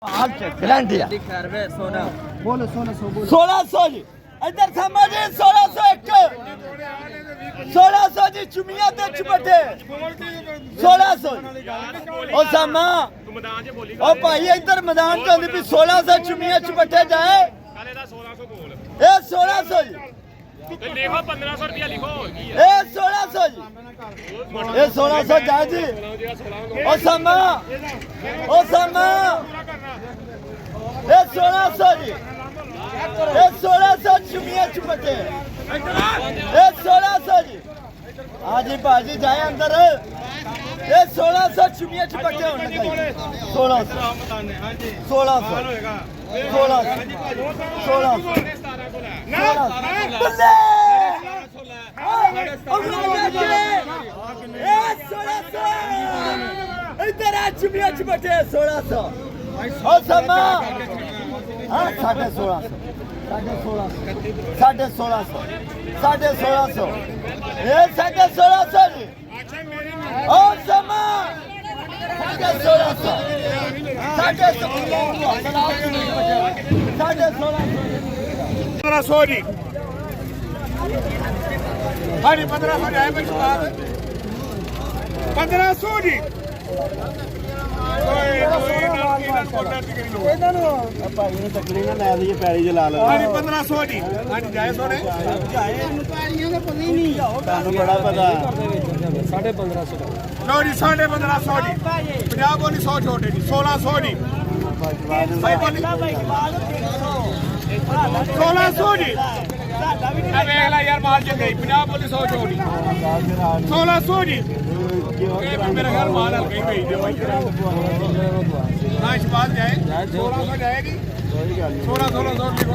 guarantee बोलो 1600 बोलो 1600 जी इधर समझ 1601 1600 जी चुमिया ते चुपटे 1600 ओ सामा ओ भाई इधर मैदान च भी 1600 चुमिया चुपटे जाए ए 1600 जी लिखो 1500 रुपया लिखो ए 1600 जी ए 1600 जाए जी ओ सामा ए 1600 जी ए 1600 चुमिया चुपटे ए 1600 जी हाँ जी भाजी जाए अंदर ये 1600 चुमिया चुपटे होने चाहिए 1600 इधर आ चुमिया चुपटे 1600 और समा हाँ 1650 1650 ये 1650 जी और समा 1650 1500 जी हाँ जी 1500 जाए 1500 जी ਇਹਨਾਂ ਨੂੰ ਭਾਈ ਨੂੰ ਤਕੜੀ ਨਾ ਲੈ ਲਈਏ ਪੈਰੀ ਚ ਲਾ ਲਓ हाँ जी 1500 जी हाँ जी जाए सोने ਇਹਨੂੰ ਪੈਰੀਆਂ ਦਾ ਪਤਾ ਹੀ ਨਹੀਂ ਤੁਹਾਨੂੰ ਬੜਾ ਪਤਾ 1550 लो जी 1550 जी 50 बोली 100 छोटे जी 1600 जी भाई बोली 1600 जी अब अगला यार माल चल गई 50 बोली 100 छोटी 1600 जी ये मेरा घर माल हल गई भाई हाँ इस बात जाए 1600 जाएगी 1600 लिखो